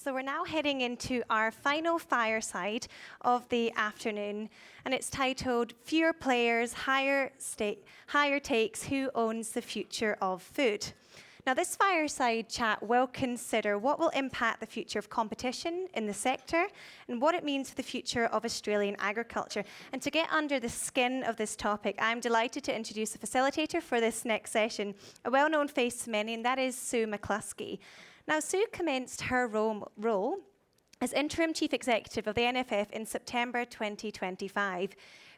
So we're now heading into our final fireside of the afternoon, and it's titled Fewer Players, Higher Takes, Who Owns the Future of Food? Now, this fireside chat will consider what will impact the future of competition in the sector and what it means for the future of Australian agriculture. And to get under the skin of this topic, I'm delighted to introduce the facilitator for this next session, a well-known face to many, and that is Sue McCluskey. Now, Sue commenced her role as Interim Chief Executive of the NFF in September 2025.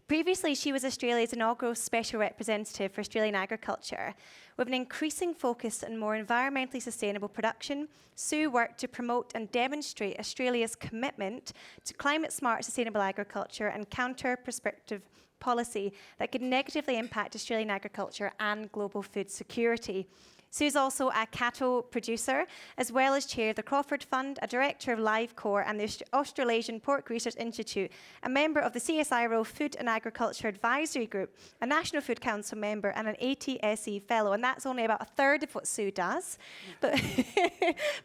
Previously, she was Australia's inaugural Special Representative for Australian Agriculture. With an increasing focus on more environmentally sustainable production, Sue worked to promote and demonstrate Australia's commitment to climate-smart sustainable agriculture and counter prescriptive policy that could negatively impact Australian agriculture and global food security. Sue's also a cattle producer, as well as chair of the Crawford Fund, a director of LiveCore and the Australasian Pork Research Institute, a member of the CSIRO Food and Agriculture Advisory Group, a National Food Council member, and an ATSE fellow. And that's only about a third of what Sue does. But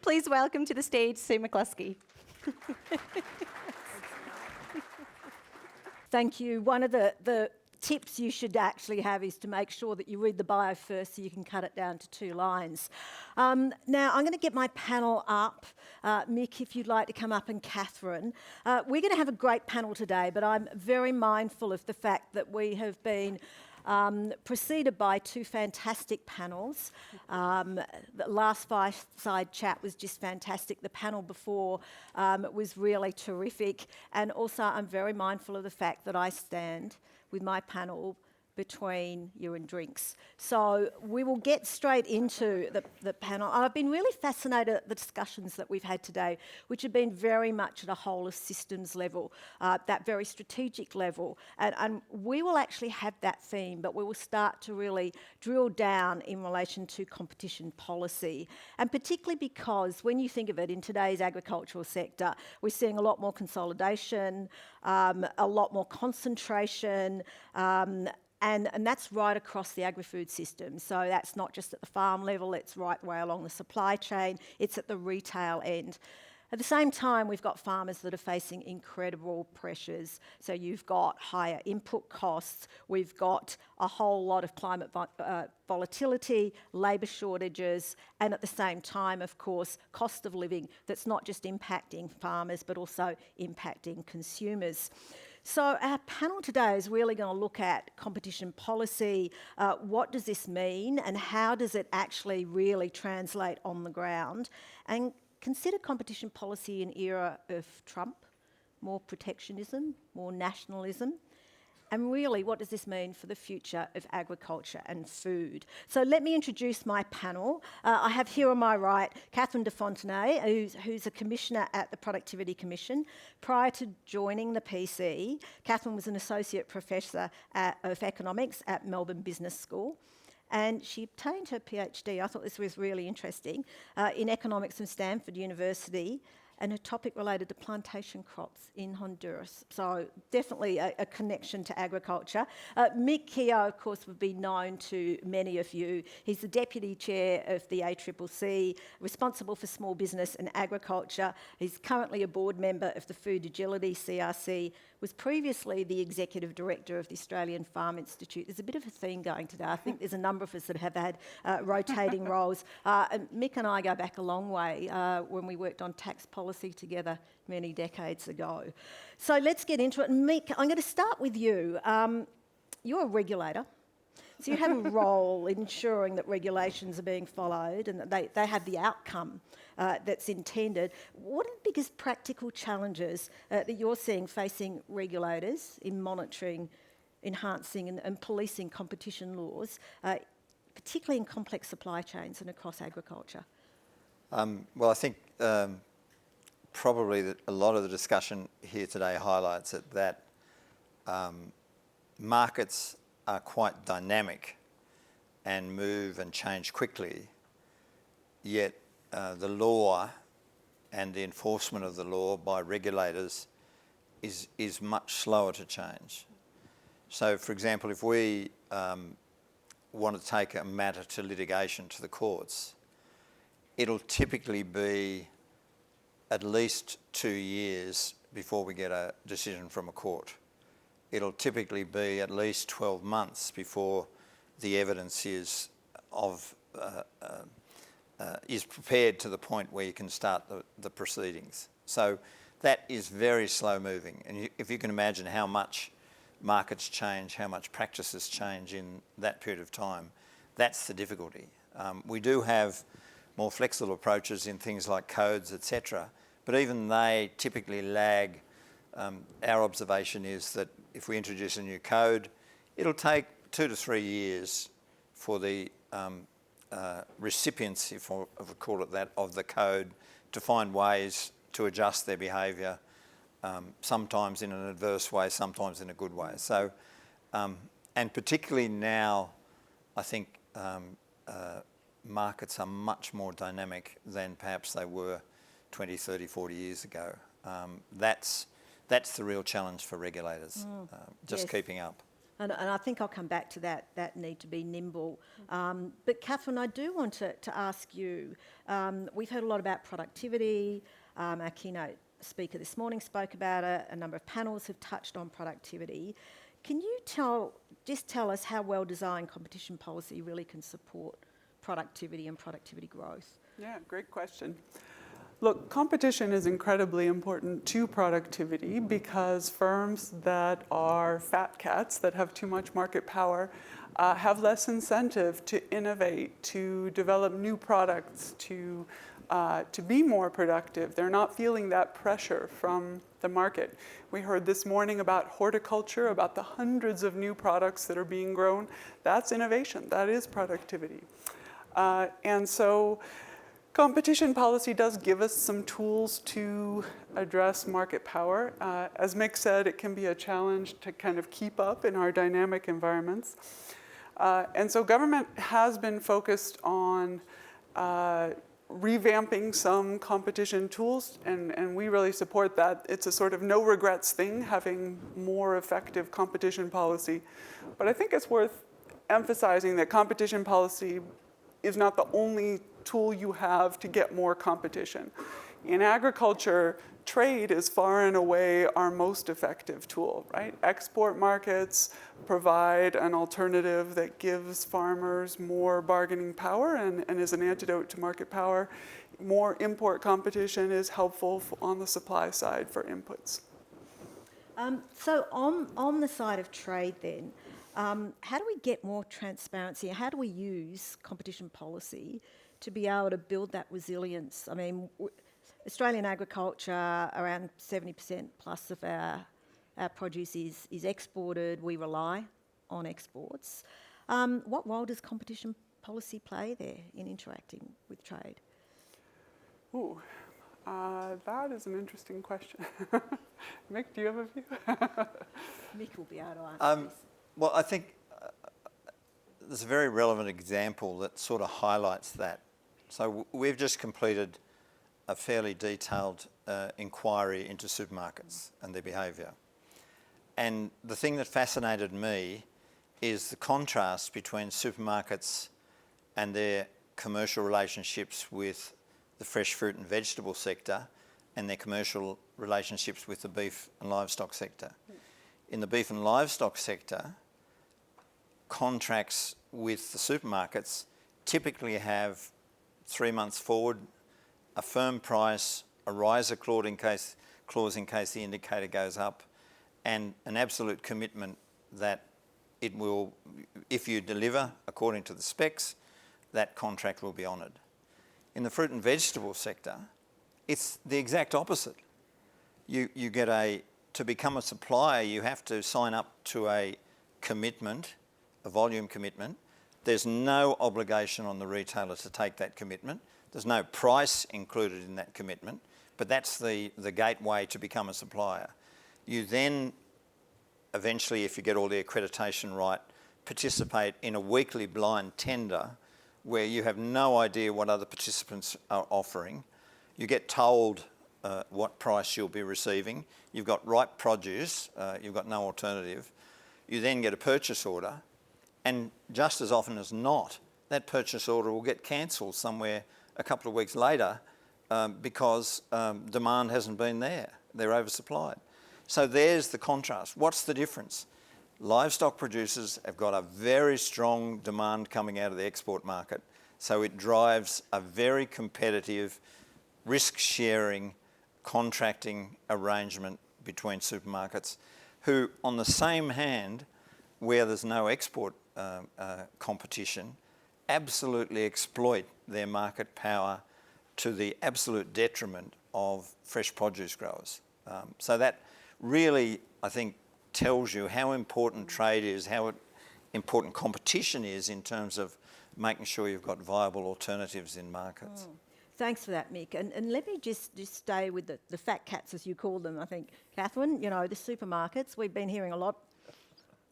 please welcome to the stage Sue McCluskey. Thank you. One of the tips you should actually have is to make sure that you read the bio first so you can cut it down to 2 lines. Now, I'm going to get my panel up. Mick, if you'd like to come up, and Catherine. We're going to have a great panel today, but I'm very mindful of the fact that we have been preceded by 2 fantastic panels. The last fireside chat was just fantastic. The panel before was really terrific. And also, I'm very mindful of the fact that I stand with my panel between you and drinks. So we will get straight into the panel. I've been really fascinated at the discussions that we've had today, which have been very much at a whole of systems level, that very strategic level. And we will actually have that theme, but we will start to really drill down in relation to competition policy. And particularly because when you think of it, in today's agricultural sector, we're seeing a lot more consolidation, a lot more concentration, and that's right across the agri-food system. So that's not just at the farm level, it's right way along the supply chain, it's at the retail end. At the same time, we've got farmers that are facing incredible pressures. So you've got higher input costs, we've got a whole lot of climate volatility, labour shortages, and at the same time, of course, cost of living that's not just impacting farmers, but also impacting consumers. So our panel today is really going to look at competition policy. What does this mean, and how does it actually really translate on the ground? And consider competition policy in era of Trump, more protectionism, more nationalism. And really, what does this mean for the future of agriculture and food? So let me introduce my panel. I have here on my right Catherine de Fontenay, who's a commissioner at the Productivity Commission. Prior to joining the PC, Catherine was an associate professor of economics at Melbourne Business School. And she obtained her PhD, I thought this was really interesting, in economics from Stanford University, and a topic related to plantation crops in Honduras. So definitely a connection to agriculture. Mick, Keogh, of course, would be known to many of you. He's the Deputy Chair of the ACCC, responsible for small business and agriculture. He's currently a board member of the Food Agility CRC, was previously the Executive Director of the Australian Farm Institute. There's a bit of a theme going today. I think there's a number of us that have had rotating roles. And Mick and I go back a long way when we worked on tax policy together many decades ago. So let's get into it. Mick, I'm going to start with you. You're a regulator. So you have a role in ensuring that regulations are being followed and that they have the outcome that's intended. What are the biggest practical challenges that you're seeing facing regulators in monitoring, enhancing and policing competition laws, particularly in complex supply chains and across agriculture? Well, I think probably a lot of the discussion here today highlights it, that markets are quite dynamic and move and change quickly, yet the law and the enforcement of the law by regulators is much slower to change. So, for example, if we want to take a matter to litigation to the courts, it'll typically be at least 2 years before we get a decision from a court. It'll typically be at least 12 months before the evidence is prepared to the point where you can start the proceedings. So that is very slow moving. And if you can imagine how much markets change, how much practices change in that period of time, that's the difficulty. We do have more flexible approaches in things like codes, etc., but even they typically lag. Our observation is that if we introduce a new code, it'll take 2 to 3 years for the recipients, if I call it that, of the code to find ways to adjust their behaviour, sometimes in an adverse way, sometimes in a good way. So, and particularly now, I think markets are much more dynamic than perhaps they were 20, 30, 40 years ago. That's the real challenge for regulators, just yes. keeping up. And I think I'll come back to that need to be nimble. But Catherine, I do want to ask you, we've heard a lot about productivity. Our keynote speaker this morning spoke about it. A number of panels have touched on productivity. Can you tell us how well-designed competition policy really can support productivity and productivity growth? Yeah, great question. Look, competition is incredibly important to productivity because firms that are fat cats, that have too much market power, have less incentive to innovate, to develop new products, to be more productive. They're not feeling that pressure from the market. We heard this morning about horticulture, about the hundreds of new products that are being grown. That's innovation. That is productivity. And so competition policy does give us some tools to address market power. As Mick said, it can be a challenge to kind of keep up in our dynamic environments. And so government has been focused on revamping some competition tools, and we really support that. It's a sort of no regrets thing, having more effective competition policy. But I think it's worth emphasizing that competition policy is not the only tool you have to get more competition. In agriculture, trade is far and away our most effective tool, right? Export markets provide an alternative that gives farmers more bargaining power and is an antidote to market power. More import competition is helpful on the supply side for inputs. So on the side of trade then, how do we get more transparency? How do we use competition policy to be able to build that resilience? I mean, Australian agriculture, around 70% plus of our produce is exported. We rely on exports. What role does competition policy play there in interacting with trade? Ooh, that is an interesting question. Mick, do you have a view? Mick will be able to answer this. Well, I think there's a very relevant example that sort of highlights that. So we've just completed a fairly detailed inquiry into supermarkets and their behaviour. And the thing that fascinated me is the contrast between supermarkets and their commercial relationships with the fresh fruit and vegetable sector and their commercial relationships with the beef and livestock sector. In the beef and livestock sector, contracts with the supermarkets typically have 3 months forward, a firm price, a riser clause in case the indicator goes up, and an absolute commitment that it will, if you deliver according to the specs, that contract will be honoured. In the fruit and vegetable sector, it's the exact opposite. You get to become a supplier, you have to sign up to a commitment, a volume commitment. There's no obligation on the retailer to take that commitment. There's no price included in that commitment, but that's the gateway to become a supplier. You then, eventually, if you get all the accreditation right, participate in a weekly blind tender where you have no idea what other participants are offering. You get told what price you'll be receiving. You've got ripe produce, you've got no alternative. You then get a purchase order, and just as often as not, that purchase order will get cancelled somewhere a couple of weeks later because demand hasn't been there. They're oversupplied. So there's the contrast. What's the difference? Livestock producers have got a very strong demand coming out of the export market, so it drives a very competitive risk-sharing contracting arrangement between supermarkets who, on the same hand, where there's no export competition, absolutely exploit their market power to the absolute detriment of fresh produce growers. So that really, I think, tells you how important trade is, how important competition is in terms of making sure you've got viable alternatives in markets. Thanks for that, Mick. And let me just stay with the fat cats, as you call them, I think. Catherine, you know, the supermarkets, we've been hearing a lot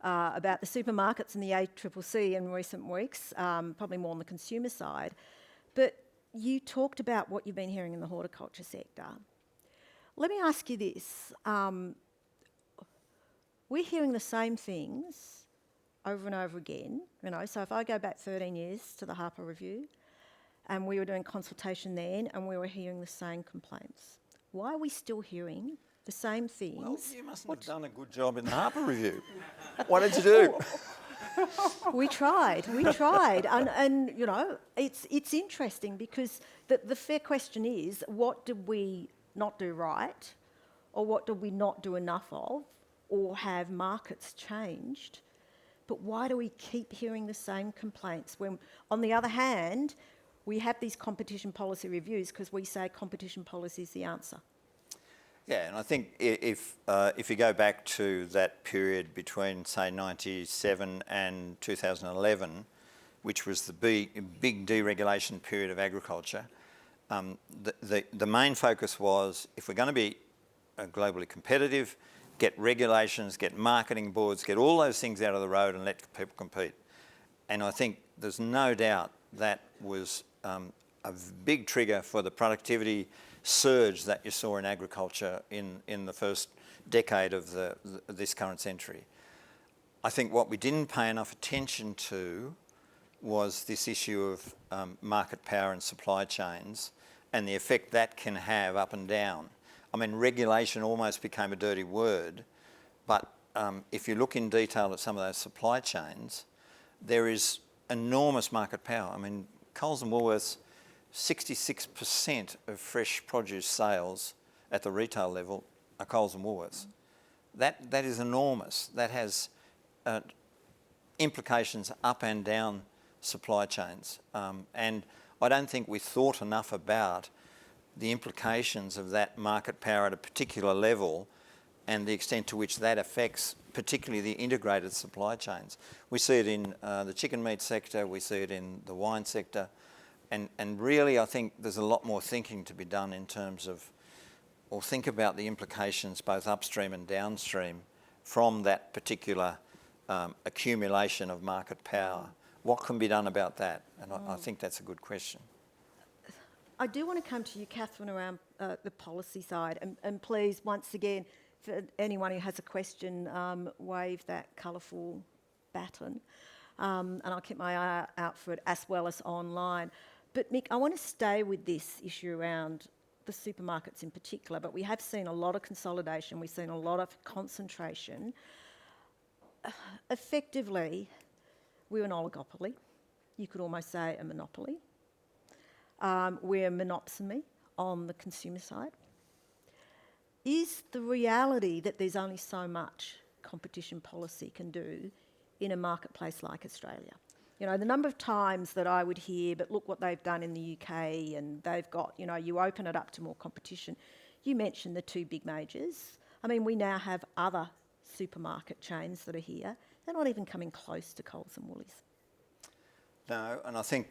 about the supermarkets and the ACCC in recent weeks, probably more on the consumer side. But you talked about what you've been hearing in the horticulture sector. Let me ask you this. We're hearing the same things over and over again. You know, so if I go back 13 years to the Harper Review, and we were doing consultation then, and we were hearing the same complaints. Why are we still hearing the same things? Well, you mustn't have done a good job in the Harper Review. What did you do? We tried, and you know, it's interesting because the fair question is, what did we not do right, or what did we not do enough of, or have markets changed? But why do we keep hearing the same complaints when, on the other hand, we have these competition policy reviews because we say competition policy is the answer? Yeah, and I think if you go back to that period between, say, 97 and 2011, which was the big deregulation period of agriculture, the main focus was, if we're going to be globally competitive, get regulations, get marketing boards, get all those things out of the road and let people compete. And I think there's no doubt that was a big trigger for the productivity surge that you saw in agriculture in the first decade of this current century. I think what we didn't pay enough attention to was this issue of market power and supply chains and the effect that can have up and down. I mean, regulation almost became a dirty word, but if you look in detail at some of those supply chains, there is enormous market power. I mean, Coles and Woolworths, 66% of fresh produce sales at the retail level are Coles and Woolworths. That is enormous. That has implications up and down supply chains. And I don't think we thought enough about the implications of that market power at a particular level and the extent to which that affects particularly the integrated supply chains. We see it in the chicken meat sector, we see it in the wine sector, and really I think there's a lot more thinking to be done in terms of, or think about the implications both upstream and downstream from that particular accumulation of market power. What can be done about that? And I think that's a good question. I do want to come to you, Catherine, around the policy side. And please, once again, for anyone who has a question, wave that colourful baton. And I'll keep my eye out for it as well as online. But Mick, I want to stay with this issue around the supermarkets in particular, but we have seen a lot of consolidation, we've seen a lot of concentration. Effectively, we're an oligopoly. You could almost say a monopoly. We're a monopsony on the consumer side. Is the reality that there's only so much competition policy can do in a marketplace like Australia? You know, the number of times that I would hear, but look what they've done in the UK and they've got, you know, you open it up to more competition. You mentioned the two big majors. I mean, we now have other supermarket chains that are here. They're not even coming close to Coles and Woolies. No, and I think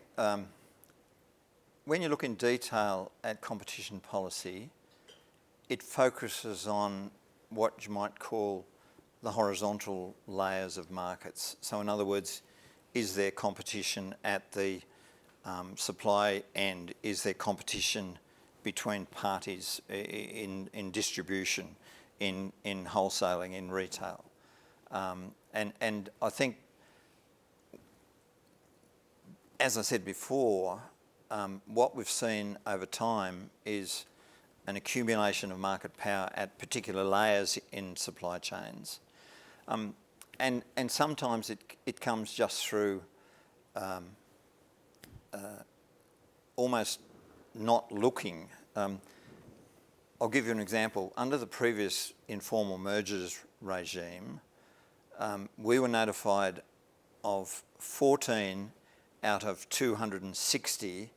when you look in detail at competition policy, it focuses on what you might call the horizontal layers of markets. So in other words, is there competition at the supply end? Is there competition between parties in distribution, in wholesaling, in retail? And I think, as I said before, what we've seen over time is an accumulation of market power at particular layers in supply chains. And sometimes it comes just through almost not looking. I'll give you an example. Under the previous informal mergers regime, we were notified of 14 out of 260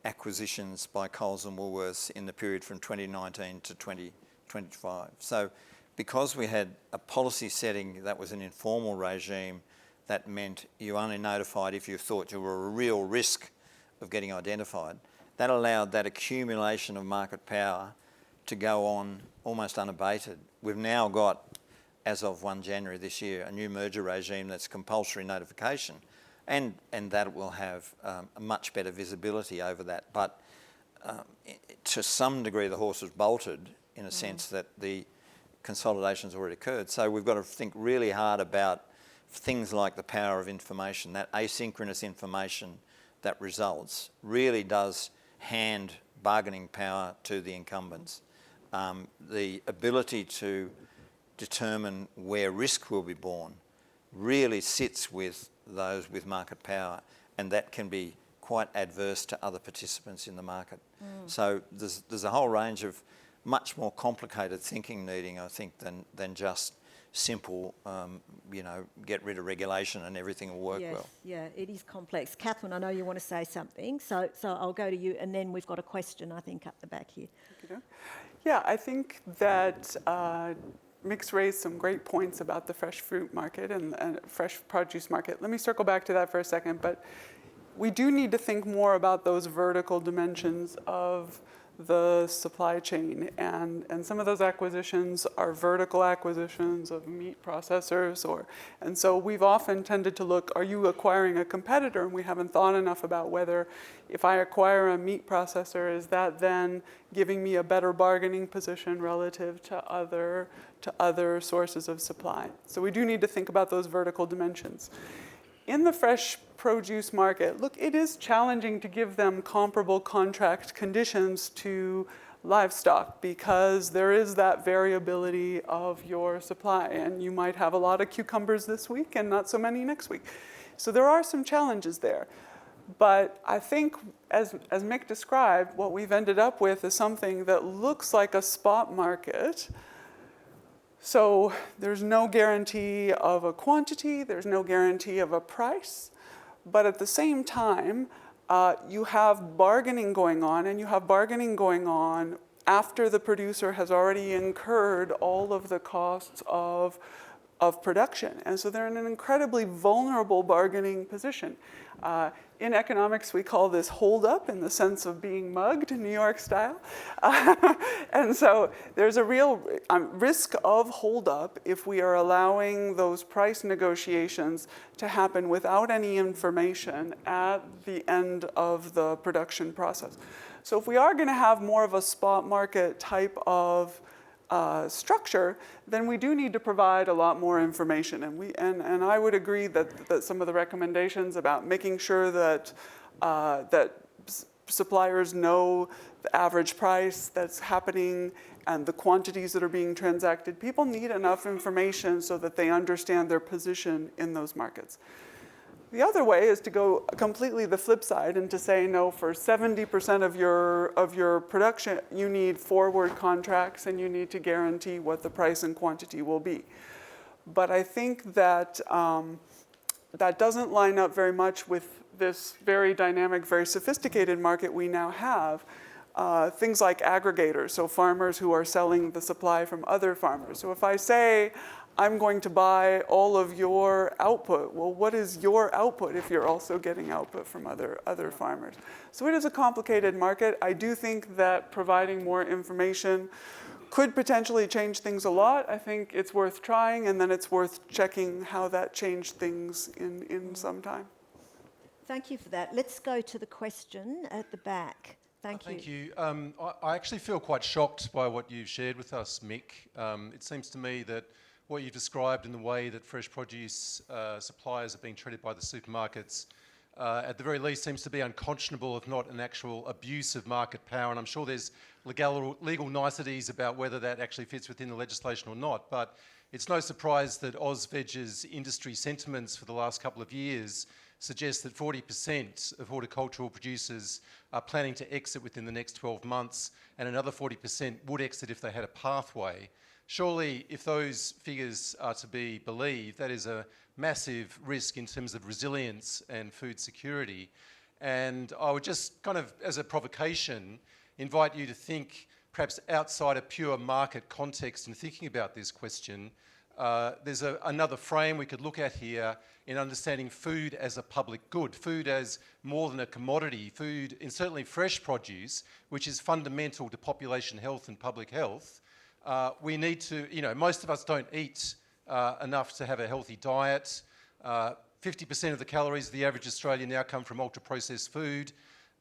acquisitions by Coles and Woolworths in the period from 2019 to 2025. So because we had a policy setting that was an informal regime, that meant you only notified if you thought you were a real risk of getting identified. That allowed that accumulation of market power to go on almost unabated. We've now got, as of 1 January this year, a new merger regime that's compulsory notification, and that will have a much better visibility over that. But to some degree, the horse was bolted in a sense that the consolidation's already occurred. So we've got to think really hard about things like the power of information. That asynchronous information that results really does hand bargaining power to the incumbents. The ability to determine where risk will be borne really sits with those with market power, and that can be quite adverse to other participants in the market. So there's a whole range of much more complicated thinking needing, I think, than just simple, get rid of regulation and everything will work well. Yeah, it is complex. Catherine, I know you want to say something, so I'll go to you, and then we've got a question, I think, up the back here. Yeah, I think that Mick's raised some great points about the fresh fruit market and fresh produce market. Let me circle back to that for a second, but we do need to think more about those vertical dimensions of the supply chain, and some of those acquisitions are vertical acquisitions of meat processors, and so we've often tended to look, are you acquiring a competitor? And we haven't thought enough about whether, if I acquire a meat processor, is that then giving me a better bargaining position relative to other sources of supply? So we do need to think about those vertical dimensions. In the fresh produce market, look, it is challenging to give them comparable contract conditions to livestock because there is that variability of your supply, and you might have a lot of cucumbers this week and not so many next week. So there are some challenges there. But I think, as Mick described, what we've ended up with is something that looks like a spot market. So there's no guarantee of a quantity, there's no guarantee of a price, but at the same time, you have bargaining going on, and you have bargaining going on after the producer has already incurred all of the costs of production. And so they're in an incredibly vulnerable bargaining position. In economics, we call this hold up in the sense of being mugged, New York style. And so there's a real risk of hold up if we are allowing those price negotiations to happen without any information at the end of the production process. So if we are going to have more of a spot market type of structure, then we do need to provide a lot more information. And I would agree that some of the recommendations about making sure that suppliers know the average price that's happening and the quantities that are being transacted, people need enough information so that they understand their position in those markets. The other way is to go completely the flip side and to say, no, for 70% of your production, you need forward contracts and you need to guarantee what the price and quantity will be. But I think that that doesn't line up very much with this very dynamic, very sophisticated market we now have. Things like aggregators, so farmers who are selling the supply from other farmers. So if I say, I'm going to buy all of your output. Well, what is your output if you're also getting output from other farmers? So it is a complicated market. I do think that providing more information could potentially change things a lot. I think it's worth trying, and then it's worth checking how that changed things in some time. Thank you for that. Let's go to the question at the back. Thank you. Thank you. I actually feel quite shocked by what you've shared with us, Mick. It seems to me that what you've described in the way that fresh produce suppliers are being treated by the supermarkets at the very least seems to be unconscionable, if not an actual abuse of market power. And I'm sure there's legal niceties about whether that actually fits within the legislation or not. But it's no surprise that AusVeg's industry sentiments for the last couple of years suggest that 40% of horticultural producers are planning to exit within the next 12 months, and another 40% would exit if they had a pathway. Surely, if those figures are to be believed, that is a massive risk in terms of resilience and food security. And I would just kind of, as a provocation, invite you to think perhaps outside a pure market context in thinking about this question. There's another frame we could look at here in understanding food as a public good, food as more than a commodity, food, and certainly fresh produce, which is fundamental to population health and public health. We need to, most of us don't eat enough to have a healthy diet. 50% of the calories of the average Australian now come from ultra-processed food.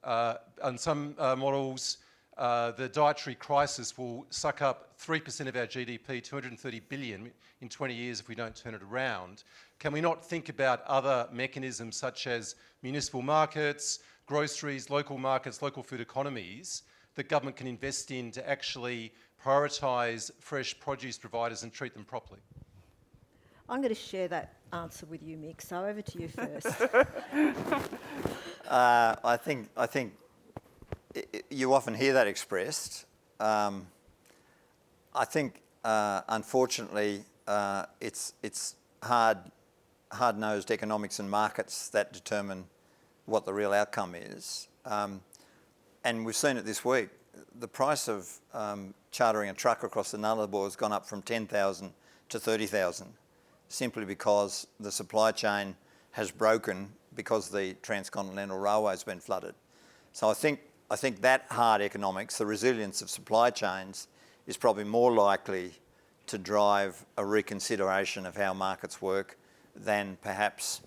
On some models, the dietary crisis will suck up 3% of our GDP, 230 billion in 20 years if we don't turn it around. Can we not think about other mechanisms such as municipal markets, groceries, local markets, local food economies that government can invest in to actually prioritise fresh produce providers and treat them properly? I'm going to share that answer with you, Mick, so over to you first. I think you often hear that expressed. I think, unfortunately, it's hard-nosed economics and markets that determine what the real outcome is. And we've seen it this week. The price of chartering a truck across the Nullarbor has gone up from 10,000 to 30,000, simply because the supply chain has broken because the transcontinental railway has been flooded. So I think that hard economics, the resilience of supply chains, is probably more likely to drive a reconsideration of how markets work than perhaps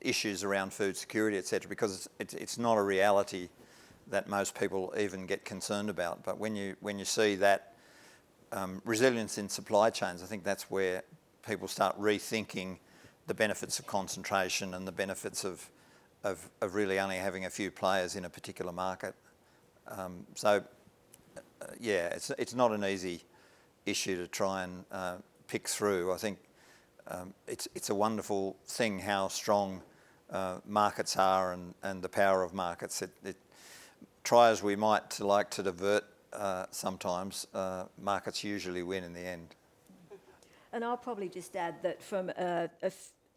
issues around food security, etc., because it's not a reality that most people even get concerned about. But when you see that resilience in supply chains, I think that's where people start rethinking the benefits of concentration and the benefits of really only having a few players in a particular market. It's not an easy issue to try and pick through. I think it's a wonderful thing how strong markets are and the power of markets. Try as we might to like to divert sometimes, markets usually win in the end. And I'll probably just add that from a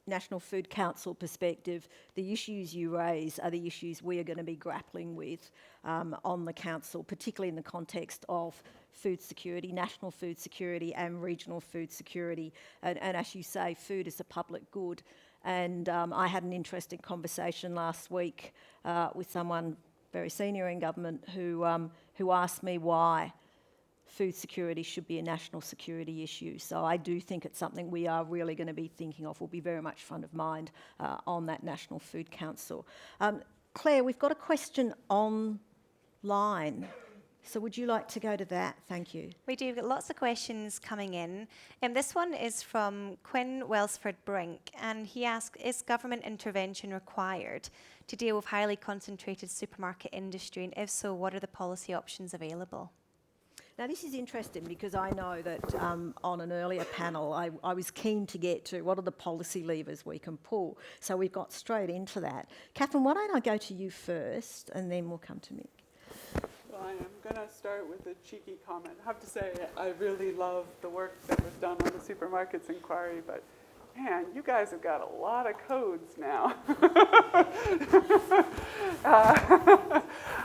National Food Council perspective, the issues you raise are the issues we are going to be grappling with on the council, particularly in the context of food security, national food security and regional food security. And as you say, food is a public good. And I had an interesting conversation last week with someone very senior in government who asked me why food security should be a national security issue. So I do think it's something we are really going to be thinking of, will be very much front of mind on that National Food Council. Claire, we've got a question online. So would you like to go to that? Thank you. We do. We've got lots of questions coming in. This one is from Quinn Welsford-Brink, and he asks, is government intervention required to deal with highly concentrated supermarket industry? And if so, what are the policy options available? Now, this is interesting because I know that on an earlier panel, I was keen to get to what are the policy levers we can pull. So we've got straight into that. Catherine, why don't I go to you first and then we'll come to Mick. Well, I am going to start with a cheeky comment. I have to say, I really love the work that was done on the supermarkets inquiry, but man, you guys have got a lot of codes now.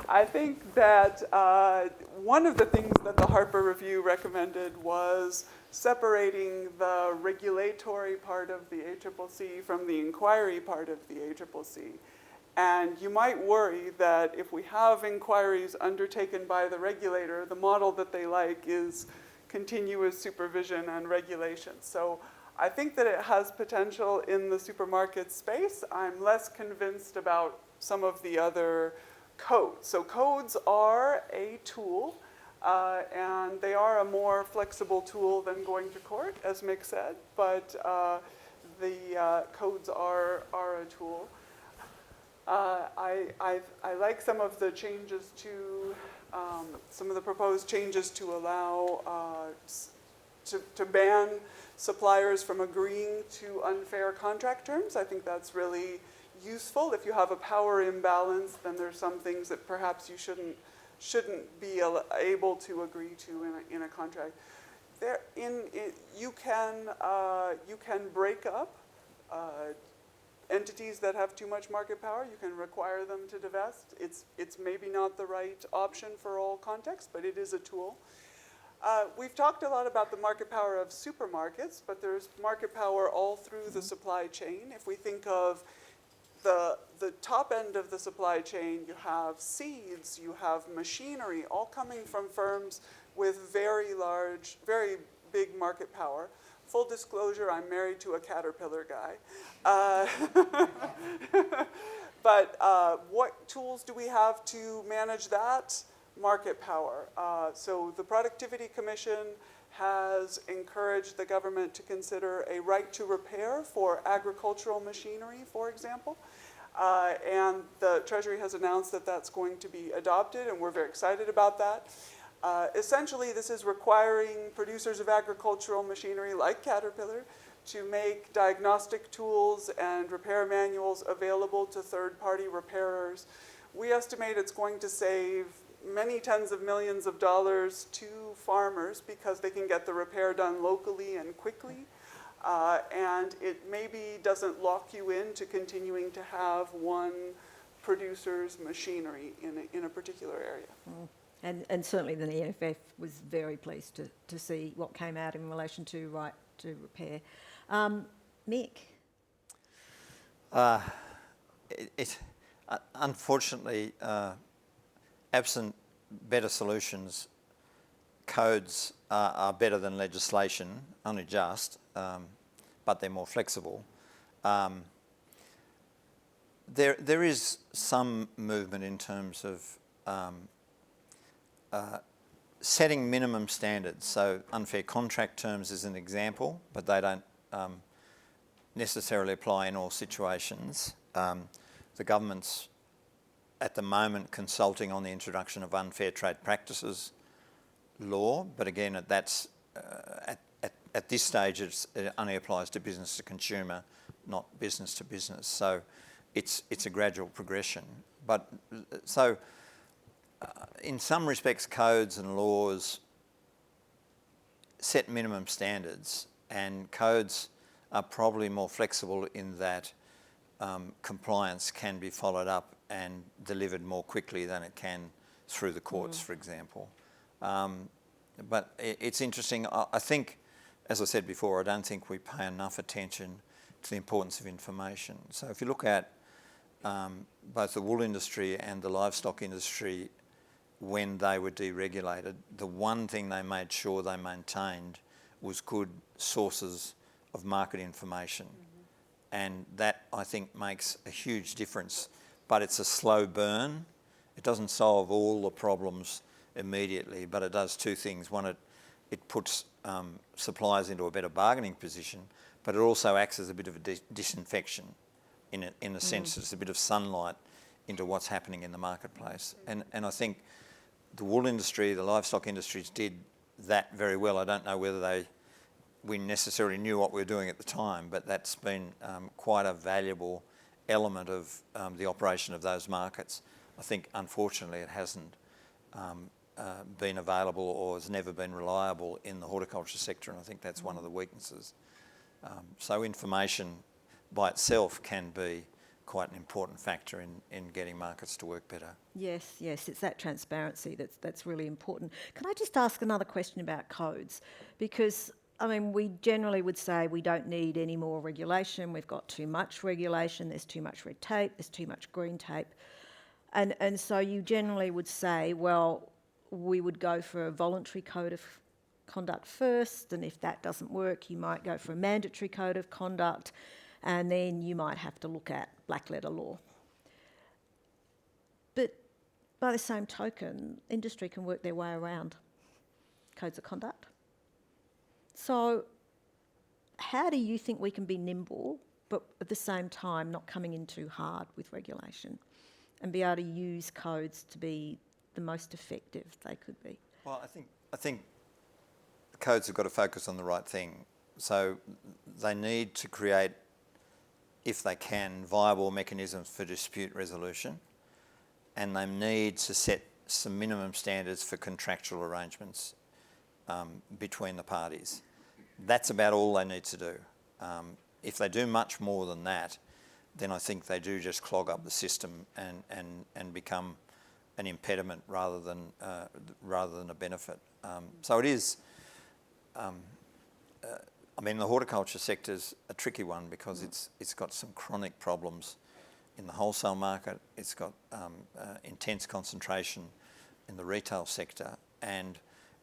I think that one of the things that the Harper Review recommended was separating the regulatory part of the ACCC from the inquiry part of the ACCC. And you might worry that if we have inquiries undertaken by the regulator, the model that they like is continuous supervision and regulation. So I think that it has potential in the supermarket space. I'm less convinced about some of the other codes. So codes are a tool, and they are a more flexible tool than going to court, as Mick said, but the codes are a tool. I like some of the changes to, some of the proposed changes to allow, to ban suppliers from agreeing to unfair contract terms. I think that's really useful. If you have a power imbalance, then there's some things that perhaps you shouldn't be able to agree to in a contract. You can break up entities that have too much market power. You can require them to divest. It's maybe not the right option for all contexts, but it is a tool. We've talked a lot about the market power of supermarkets, but there's market power all through the supply chain. If we think of the top end of the supply chain, you have seeds, you have machinery, all coming from firms with very large, very big market power. Full disclosure, I'm married to a Caterpillar guy. But what tools do we have to manage that market power? So the Productivity Commission has encouraged the government to consider a right to repair for agricultural machinery, for example. And the Treasury has announced that that's going to be adopted, and we're very excited about that. Essentially, this is requiring producers of agricultural machinery like Caterpillar to make diagnostic tools and repair manuals available to third-party repairers. We estimate it's going to save many tens of millions of dollars to farmers because they can get the repair done locally and quickly. And it maybe doesn't lock you into continuing to have one producer's machinery in a particular area. Mm. And certainly the EFF was very pleased to see what came out in relation to right to repair. Mick? Unfortunately, absent better solutions, codes are better than legislation, only just, but they're more flexible. There is some movement in terms of setting minimum standards. So unfair contract terms is an example, but they don't necessarily apply in all situations. The government's at the moment consulting on the introduction of unfair trade practices law, but again, at this stage it only applies to business to consumer, not business to business. So it's a gradual progression. But so in some respects, codes and laws set minimum standards, and codes are probably more flexible in that compliance can be followed up and delivered more quickly than it can through the courts, for example. But it's interesting. I think, as I said before, I don't think we pay enough attention to the importance of information. So if you look at both the wool industry and the livestock industry, when they were deregulated, the one thing they made sure they maintained was good sources of market information. And that, I think, makes a huge difference. But it's a slow burn. It doesn't solve all the problems immediately, but it does two things. One, it puts suppliers into a better bargaining position, but it also acts as a bit of a disinfection in a sense. It's a bit of sunlight into what's happening in the marketplace. And I think the wool industry, the livestock industries did that very well. I don't know whether we necessarily knew what we were doing at the time, but that's been quite a valuable element of the operation of those markets. I think, unfortunately, it hasn't been available or has never been reliable in the horticulture sector, and I think that's one of the weaknesses. So information by itself can be quite an important factor in getting markets to work better. Yes, it's that transparency that's really important. Can I just ask another question about codes? Because, I mean, we generally would say we don't need any more regulation, we've got too much regulation, there's too much red tape, there's too much green tape. And so you generally would say, well, we would go for a voluntary code of conduct first, and if that doesn't work, you might go for a mandatory code of conduct, and then you might have to look at black letter law. But by the same token, industry can work their way around codes of conduct. So how do you think we can be nimble but at the same time not coming in too hard with regulation, and be able to use codes to be the most effective they could be? Well, I think the codes have got to focus on the right thing. So they need to create, if they can, viable mechanisms for dispute resolution, and they need to set some minimum standards for contractual arrangements between the parties. That's about all they need to do. If they do much more than that, then I think they do just clog up the system and become an impediment rather than a benefit. So it is. I mean, the horticulture sector's a tricky one because it's got some chronic problems in the wholesale market. It's got intense concentration in the retail sector, and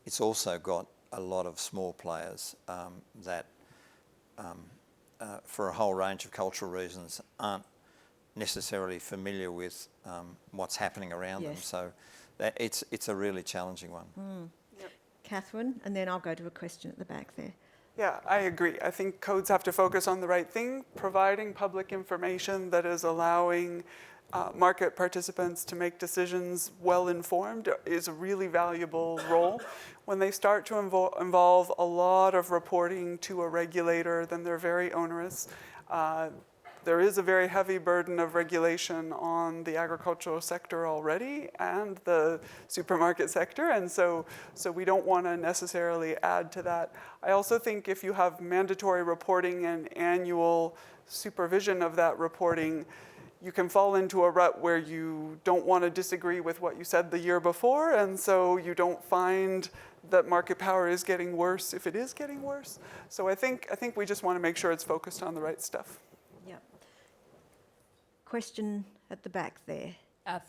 it's also got a lot of small players that, for a whole range of cultural reasons, aren't necessarily familiar with what's happening around them. So it's a really challenging one. Yep. Catherine, and then I'll go to a question at the back there. Yeah, I agree. I think codes have to focus on the right thing, providing public information that is allowing market participants to make decisions well-informed is a really valuable role. When they start to involve a lot of reporting to a regulator, then they're very onerous. There is a very heavy burden of regulation on the agricultural sector already and the supermarket sector, and so we don't want to necessarily add to that. I also think if you have mandatory reporting and annual supervision of that reporting, you can fall into a rut where you don't want to disagree with what you said the year before, and so you don't find that market power is getting worse if it is getting worse. So I think we just want to make sure it's focused on the right stuff. Yep. Question at the back there.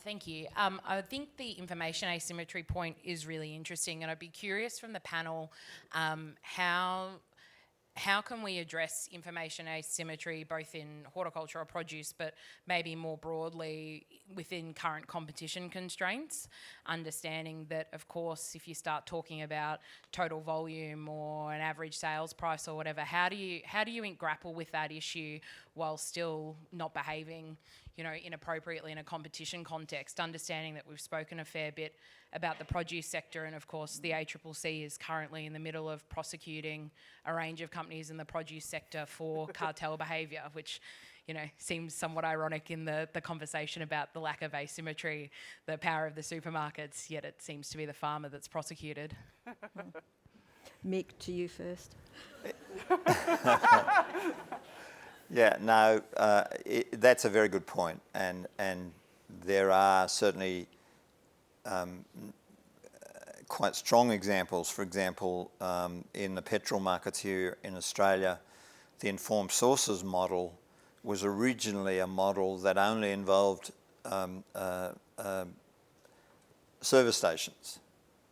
Thank you. I think the information asymmetry point is really interesting, and I'd be curious from the panel how can we address information asymmetry both in horticulture or produce, but maybe more broadly within current competition constraints, understanding that, of course, if you start talking about total volume or an average sales price or whatever, how do you grapple with that issue while still not behaving, inappropriately in a competition context, understanding that we've spoken a fair bit about the produce sector, and of course the ACCC is currently in the middle of prosecuting a range of companies in the produce sector for cartel behaviour, which seems somewhat ironic in the conversation about the lack of asymmetry, the power of the supermarkets, yet it seems to be the farmer that's prosecuted. Mick, to you first. Yeah, no, that's a very good point, and there are certainly quite strong examples. For example, in the petrol markets here in Australia, the informed sources model was originally a model that only involved service stations.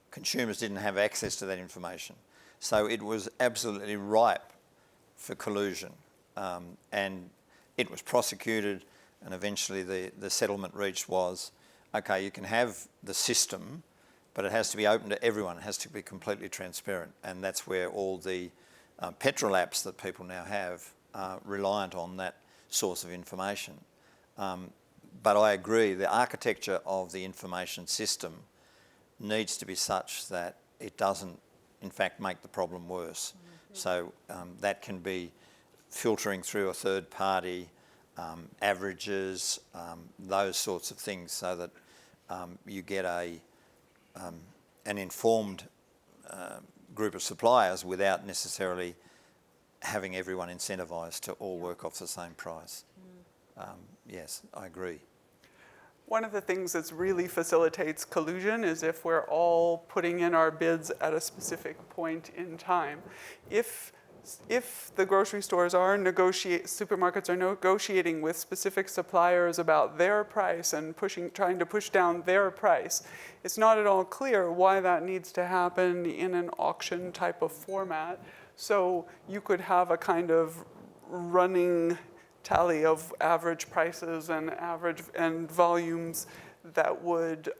Consumers didn't have access to that information. So it was absolutely ripe for collusion. And it was prosecuted, and eventually the settlement reached was, okay, you can have the system, but it has to be open to everyone. It has to be completely transparent. And that's where all the petrol apps that people now have are reliant on that source of information. But I agree, the architecture of the information system needs to be such that it doesn't, in fact, make the problem worse. Mm-hmm. So that can be filtering through a third party, averages, those sorts of things, so that you get an informed group of suppliers without necessarily having everyone incentivised to all work off the same price. Yes, I agree. One of the things that really facilitates collusion is if we're all putting in our bids at a specific point in time. If the grocery stores are supermarkets are negotiating with specific suppliers about their price and trying to push down their price, it's not at all clear why that needs to happen in an auction type of format. So you could have a kind of running tally of average prices and volumes that would,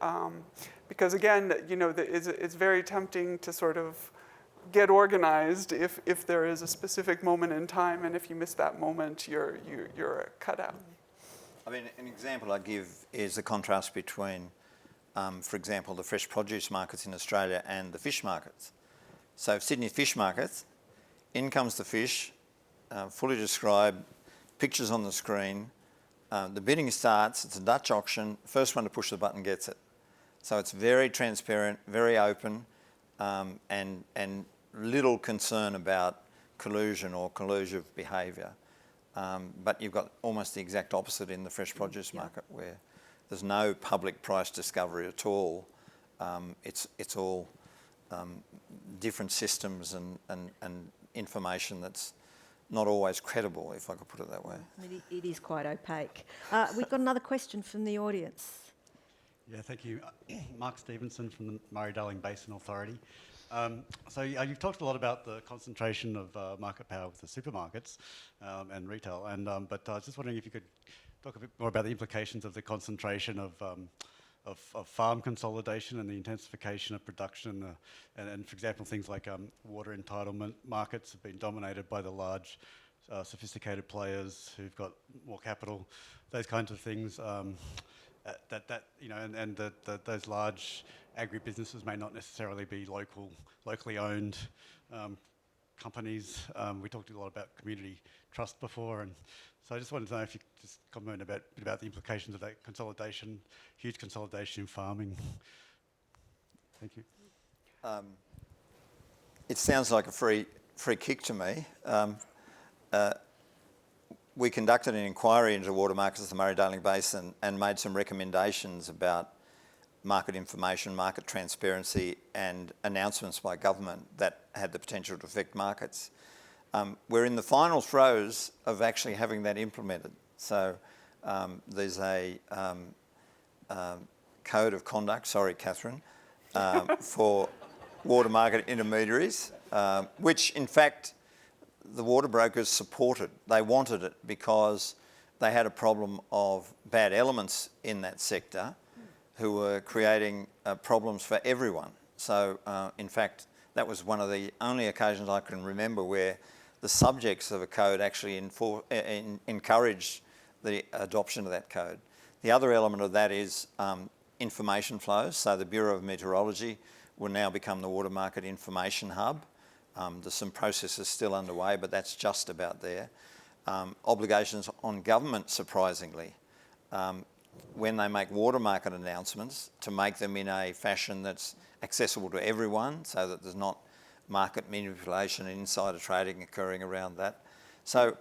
because again, it's very tempting to sort of get organized if there is a specific moment in time, and if you miss that moment, you're cut out. I mean, an example I give is the contrast between, for example, the fresh produce markets in Australia and the fish markets. So Sydney fish markets, in comes the fish, fully described, pictures on the screen. The bidding starts, it's a Dutch auction, first one to push the button gets it. So it's very transparent, very open, and little concern about collusion or collusive behaviour. But you've got almost the exact opposite in the fresh produce market, where there's no public price discovery at all. It's all different systems and information that's not always credible, if I could put it that way. It is quite opaque. We've got another question from the audience. Yeah, thank you. Mark Stevenson from the Murray-Darling Basin Authority. So you've talked a lot about the concentration of market power with the supermarkets and retail, but I was just wondering if you could talk a bit more about the implications of the concentration of farm consolidation and the intensification of production, and for example, things like water entitlement markets have been dominated by the large, sophisticated players who've got more capital, those kinds of things. Those large agribusinesses may not necessarily be locally owned companies. We talked a lot about community trust before, and so I just wanted to know if you could just comment a bit about the implications of that consolidation, huge consolidation in farming. Thank you. It sounds like a free kick to me. We conducted an inquiry into water markets of the Murray-Darling Basin and made some recommendations about market information, market transparency, and announcements by government that had the potential to affect markets. We're in the final throes of actually having that implemented. So there's a code of conduct, sorry, Catherine, for water market intermediaries, which in fact the water brokers supported. They wanted it because they had a problem of bad elements in that sector who were creating problems for everyone. So in fact, that was one of the only occasions I can remember where the subjects of a code actually encouraged the adoption of that code. The other element of that is information flows. So the Bureau of Meteorology will now become the Water Market Information Hub. There's some processes still underway, but that's just about there. Obligations on government, surprisingly, when they make water market announcements, to make them in a fashion that's accessible to everyone so that there's not market manipulation and insider trading occurring around that. So,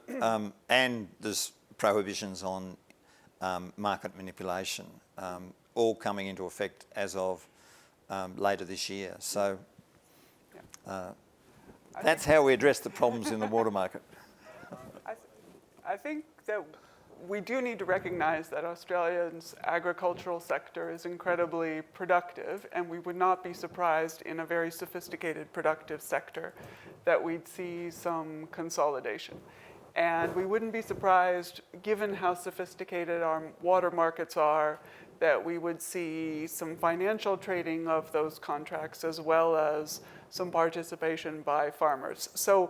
and there's prohibitions on market manipulation, all coming into effect as of later this year. So that's how we address the problems in the water market. I think that we do need to recognize that Australia's agricultural sector is incredibly productive, and we would not be surprised in a very sophisticated, productive sector that we'd see some consolidation. And we wouldn't be surprised, given how sophisticated our water markets are, that we would see some financial trading of those contracts as well as some participation by farmers. So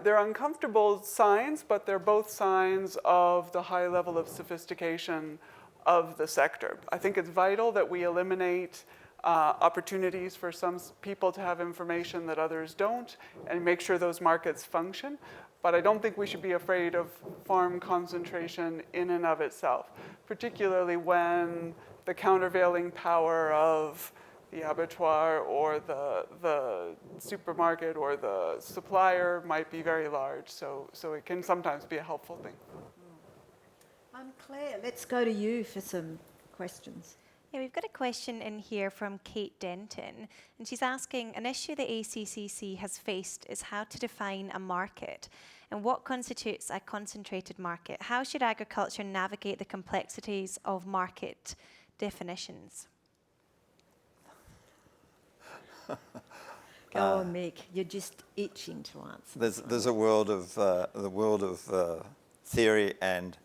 they're uncomfortable signs, but they're both signs of the high level of sophistication of the sector. I think it's vital that we eliminate opportunities for some people to have information that others don't and make sure those markets function. But I don't think we should be afraid of farm concentration in and of itself, particularly when the countervailing power of the abattoir or the supermarket or the supplier might be very large. So it can sometimes be a helpful thing. Claire, let's go to you for some questions. Yeah, we've got a question in here from Kate Denton, and she's asking, an issue the ACCC has faced is how to define a market and what constitutes a concentrated market. How should agriculture navigate the complexities of market definitions? Go on, Mick. You're just itching to answer. There's a world of theory and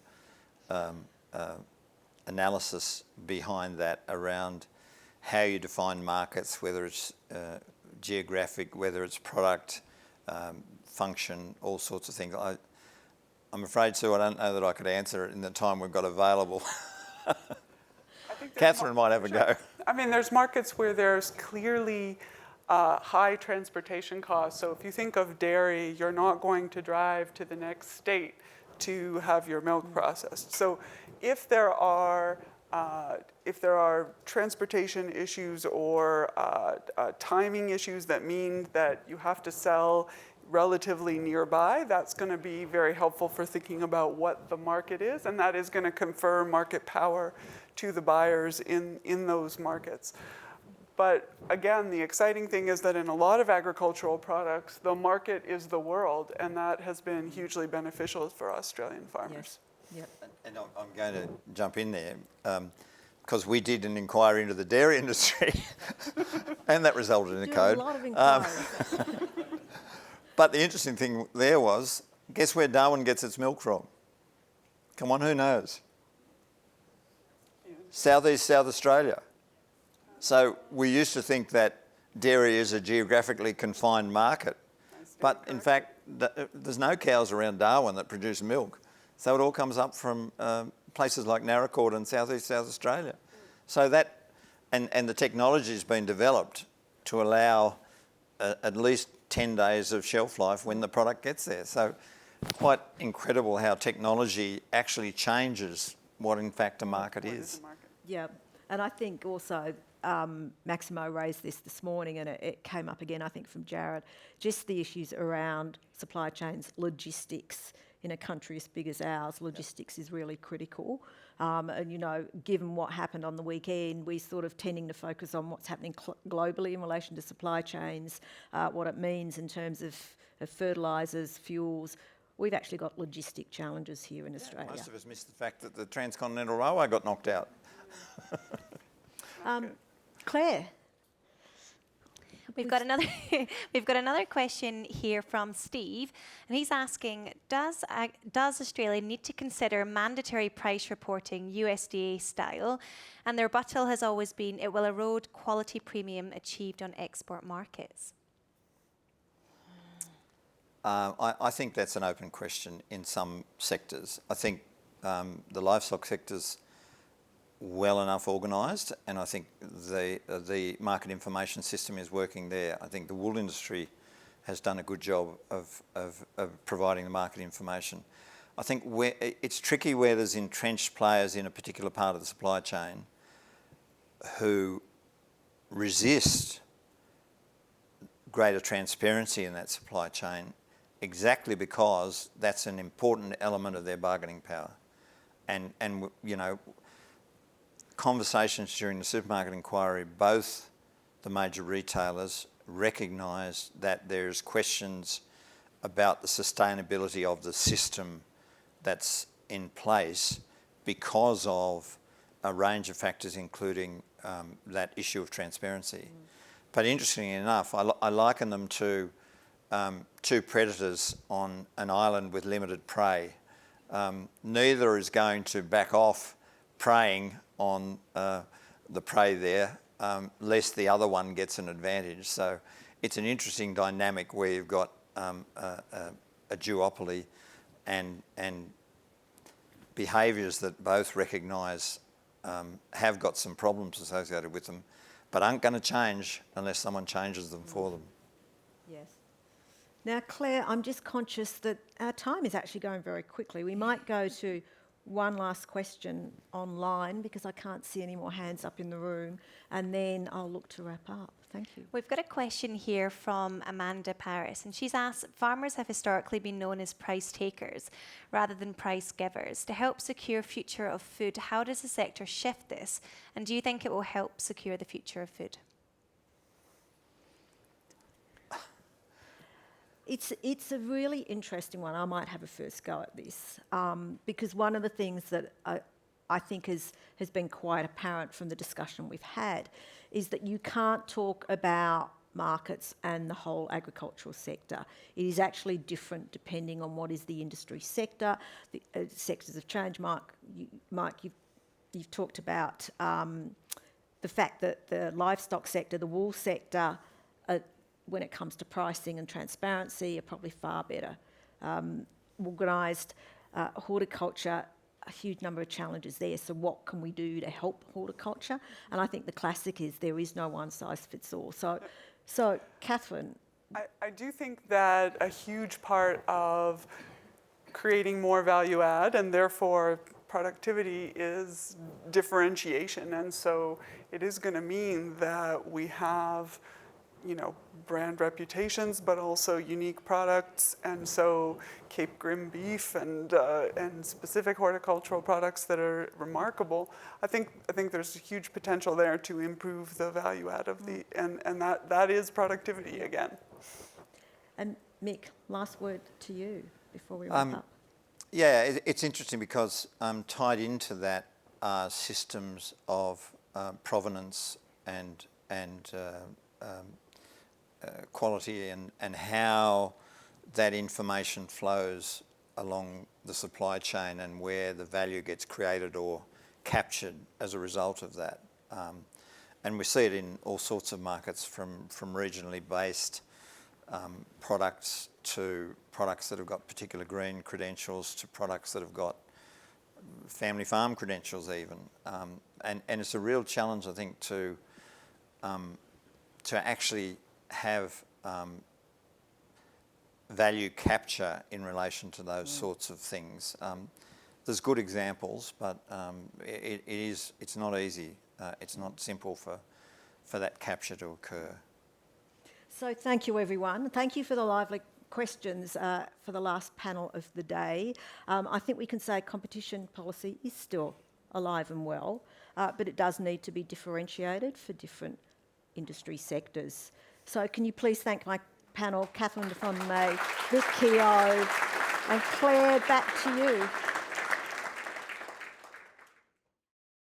analysis behind that around how you define markets, whether it's geographic, whether it's product, function, all sorts of things. I'm afraid, Sue, I don't know that I could answer it in the time we've got available. I think Catherine might have a go. I mean, there's markets where there's clearly high transportation costs. So if you think of dairy, you're not going to drive to the next state to have your milk processed. So if there are transportation issues or timing issues that mean that you have to sell relatively nearby, that's going to be very helpful for thinking about what the market is, and that is going to confer market power to the buyers in those markets. But again, the exciting thing is that in a lot of agricultural products, the market is the world, and that has been hugely beneficial for Australian farmers. Yep. And I'm going to jump in there because we did an inquiry into the dairy industry and that resulted in a code. A lot of inquiries. But the interesting thing there was, guess where Darwin gets its milk from? Come on, who knows? Southeast South Australia. So we used to think that dairy is a geographically confined market. But in fact, there's no cows around Darwin that produce milk. So it all comes up from places like Narracoorte and Southeast South Australia. So that, and the technology has been developed to allow at least 10 days of shelf life when the product gets there. So quite incredible how technology actually changes what in fact a market is. Yeah, and I think also Maximo raised this morning, and it came up again, I think, from Jared, just the issues around supply chains, logistics. In a country as big as ours, logistics is really critical. And, you know, given what happened on the weekend, we're sort of tending to focus on what's happening globally in relation to supply chains, what it means in terms of fertilisers, fuels. We've actually got logistic challenges here in Australia. Most of us missed the fact that the Transcontinental Railway got knocked out. Claire. We've got another question here from Steve, and he's asking, does Australia need to consider mandatory price reporting USDA style? And the rebuttal has always been it will erode quality premium achieved on export markets. I think that's an open question in some sectors. I think the livestock sector's well enough organised, and I think the market information system is working there. I think the wool industry has done a good job of providing the market information. I think it's tricky where there's entrenched players in a particular part of the supply chain who resist greater transparency in that supply chain exactly because that's an important element of their bargaining power. And you know, conversations during the supermarket inquiry, both the major retailers recognise that there's questions about the sustainability of the system that's in place because of a range of factors, including that issue of transparency. But interestingly enough, I liken them to two predators on an island with limited prey. Neither is going to back off preying on the prey there, lest the other one gets an advantage. So it's an interesting dynamic where you've got a duopoly and behaviours that both recognise have got some problems associated with them, but aren't going to change unless someone changes them for them. Yes. Now, Claire, I'm just conscious that our time is actually going very quickly. We might go to one last question online because I can't see any more hands up in the room, and then I'll look to wrap up. Thank you. We've got a question here from Amanda Paris, and she's asked, farmers have historically been known as price takers rather than price givers. To help secure future of food, how does the sector shift this, and do you think it will help secure the future of food? It's a really interesting one. I might have a first go at this because one of the things that I think has been quite apparent from the discussion we've had is that you can't talk about markets and the whole agricultural sector. It is actually different depending on what is the industry sector, the sectors of change. Mike, you've talked about the fact that the livestock sector, the wool sector, when it comes to pricing and transparency, are probably far better. Organised horticulture, a huge number of challenges there. So what can we do to help horticulture? And I think the classic is there is no one size fits all. So Catherine. I do think that a huge part of creating more value add and therefore productivity is differentiation. And so it is going to mean that we have, brand reputations, but also unique products. And so Cape Grim beef and specific horticultural products that are remarkable. I think there's a huge potential there to improve the value add of and that is productivity again. And Mick, last word to you before we wrap up. Yeah, it's interesting because tied into that are systems of provenance and quality and how that information flows along the supply chain and where the value gets created or captured as a result of that. And we see it in all sorts of markets, from regionally based products to products that have got particular green credentials to products that have got family farm credentials even. And it's a real challenge, I think, to actually have value capture in relation to those sorts of things. There's good examples, but it's not easy. It's not simple for that capture to occur. So thank you, everyone. Thank you for the lively questions for the last panel of the day. I think we can say competition policy is still alive and well, but it does need to be differentiated for different industry sectors. So can you please thank my panel, Catherine de Fontenay, Mick Keogh, and Claire, back to you.